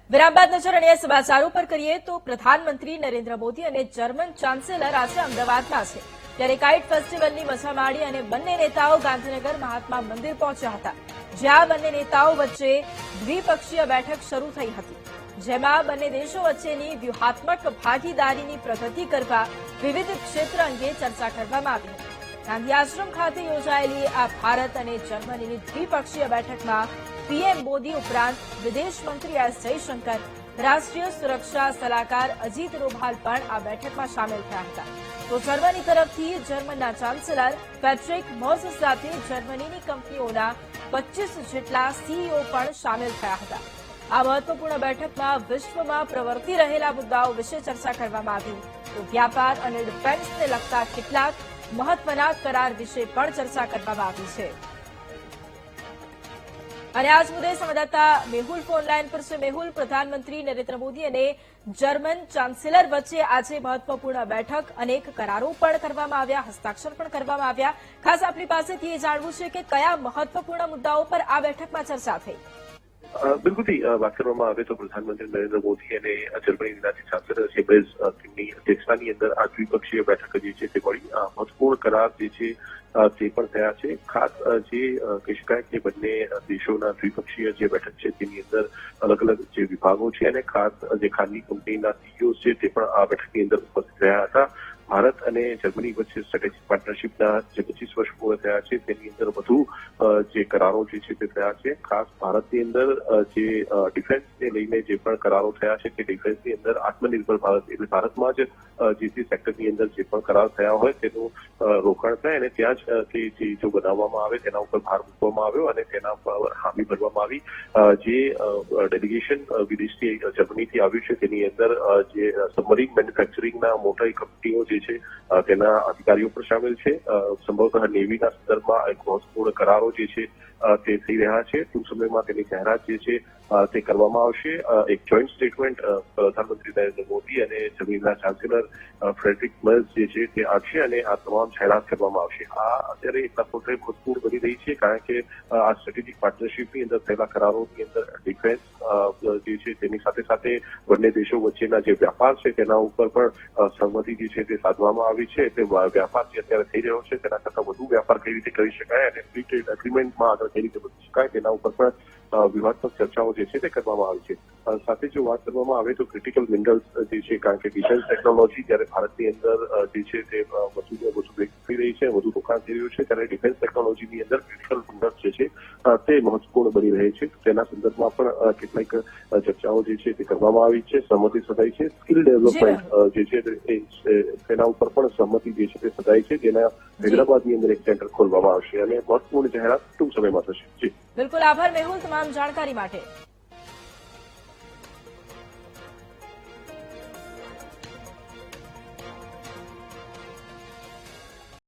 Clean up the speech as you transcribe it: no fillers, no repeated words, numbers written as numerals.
વિરામ બાદ નજર અન્ય સમાચારો પર કરીએ તો પ્રધાનમંત્રી નરેન્દ્ર મોદી અને જર્મન ચાન્સેલર આજે અમદાવાદમાં છે ત્યારે કાઇટ ફેસ્ટિવલની મજા માણી અને બંને નેતાઓ ગાંધીનગર મહાત્મા મંદિર પહોંચ્યા હતા જ્યાં બંને નેતાઓ વચ્ચે દ્વિપક્ષીય બેઠક શરૂ થઈ હતી જેમાં બંને દેશો વચ્ચેની વ્યૂહાત્મક ભાગીદારીની પ્રગતિ કરવા વિવિધ ક્ષેત્ર અંગે ચર્ચા કરવામાં આવી હતી ગાંધી આશ્રમ ખાતે યોજાયેલી આ ભારત અને જર્મનીની દ્વિપક્ષીય બેઠકમાં પીએમ મોદી ઉપરાંત વિદેશ મંત્રી એસ જયશંકર રાષ્ટ્રીય સુરક્ષા સલાહકાર અજીત ડોભાલ પણ આ બેઠકમાં સામેલ થયા હતા તો જર્મની તરફથી જર્મનના ચાન્સેલર પેટ્રિક મોઝ સાથે જર્મનીની કંપનીઓના 25 જેટલા સીઈઓ પણ સામેલ થયા હતા આ મહત્વપૂર્ણ બેઠકમાં વિશ્વમાં પ્રવર્તી રહેલા મુદ્દાઓ વિશે ચર્ચા કરવામાં આવી તો વ્યાપાર અને ડિફેન્સને લગતા કેટલાક મહત્વના કરાર વિશે પણ ચર્ચા કરવામાં આવી છે અને આજ મુદ્દે સંવાદદાતા મેહુલ ફોનલાઈન પર છે મેહુલ પ્રધાનમંત્રી નરેન્દ્ર મોદી અને જર્મન ચાન્સેલર વચ્ચે આજે મહત્વપૂર્ણ બેઠક અનેક કરારો પણ કરવામાં આવ્યા હસ્તાક્ષર પણ કરવામાં આવ્યા ખાસ આપણી પાસેથી એ જાણવું છે કે કયા મહત્વપૂર્ણ મુદ્દાઓ પર આ બેઠકમાં ચર્ચા થઈ બિલકુલથી વાત કરવામાં આવે તો પ્રધાનમંત્રી નરેન્દ્ર મોદી અને જર્મનીના જે ચાન્સેલર છે બેઝ તેમની અધ્યક્ષતાની અંદર આ દ્વિપક્ષીય બેઠક જે છે તે મળી મહત્વપૂર્ણ કરાર જે છે તે પણ થયા છે ખાસ જે કહી શકાય કે બંને દેશોના દ્વિપક્ષીય જે બેઠક છે તેની અંદર અલગ અલગ જે વિભાગો છે અને ખાસ જે ખાનગી કંપનીના સીઈઓ છે તે પણ આ બેઠકની અંદર ઉપસ્થિત રહ્યા હતા ભારત અને જર્મની વચ્ચે સ્ટ્રેટેજિક પાર્ટનરશિપના જે 25 વર્ષ પૂર્ણ થયા છે તેની અંદર વધુ જે કરારો જે છે તે થયા છે ખાસ ભારતની અંદર જે ડિફેન્સને લઈને જે પણ કરારો થયા છે તે ડિફેન્સની અંદર આત્મનિર્ભર ભારત એટલે ભારતમાં જ જે સેક્ટરની અંદર જે પણ કરાર થયા હોય તેનું રોકાણ થાય અને ત્યાં જ તે ચીજો બનાવવામાં આવે તેના ઉપર ભાર મૂકવામાં આવ્યો અને તેના પર હામી ભરવામાં આવી જે ડેલિગેશન વિદેશથી જર્મનીથી આવ્યું છે તેની અંદર જે સબમરીન મેન્યુફેક્ચરિંગના મોટા કંપનીઓ જે છે તેના અધિકારીઓ પણ સામેલ છે સંભવતઃ નેવીના સંદર્ભમાં એક મહત્વપૂર્ણ કરારો જે છે તે થઈ રહ્યા છે ટૂંક સમયમાં તેની જાહેરાત જે છે તે કરવામાં આવશે એક જોઈન્ટ સ્ટેટમેન્ટ પ્રધાનમંત્રી નરેન્દ્ર મોદી અને જર્મનીના ચાન્સેલર ફ્રેડરિક મર્ઝ જે છે તે આપશે અને આ તમામ જાહેરાત કરવામાં આવશે આ અત્યારે એક તફાવત મહત્વપૂર્ણ બની રહી છે કારણ કે આ સ્ટ્રેટેજિક પાર્ટનરશિપની અંદર થયેલા કરારોની અંદર ડિફેન્સ જે છે તેની સાથે સાથે બંને દેશો વચ્ચેના જે વ્યાપાર છે તેના ઉપર પણ સહમતિ જે છે તે સાધવામાં આવી છે એટલે વ્યાપાર જે અત્યારે થઈ રહ્યો છે તેના કરતાં વધુ વ્યાપાર કઈ રીતે કરી શકાય અને ફ્રી ટ્રેડ એગ્રીમેન્ટમાં આગળ કઈ રીતે વધી શકાય તેના ઉપર પણ વિવાદાત્મક ચર્ચાઓ જે છે તે કરવામાં આવી છે સાથે જો વાત કરવામાં આવે તો ક્રિટિકલ મિનરલ્સ જે છે કારણ કે ડિફેન્સ ટેકનોલોજી જ્યારે ભારતની અંદર જે છે તે વધુ થઈ રહી છે વધુ રોકાણ થઈ રહ્યું છે ત્યારે ડિફેન્સ ટેકનોલોજીની અંદર ક્રિટિકલ મિનરલ્સ જે છે તે મહત્વપૂર્ણ બની રહે છે તેના સંદર્ભમાં પણ કેટલીક ચર્ચાઓ જે છે તે કરવામાં આવી છે સહમતિ સધાઈ છે સ્કિલ ડેવલપમેન્ટ જે છે તેના ઉપર પણ સહમતિ જે છે તે સધાઈ છે જેના હૈદરાબાદની અંદર એક સેન્ટર ખોલવામાં આવશે અને મહત્વપૂર્ણ જાહેરાત ટૂંક સમયમાં થશે જી બિલકુલ આભાર મેહુલ તમામ જાણકારી માટે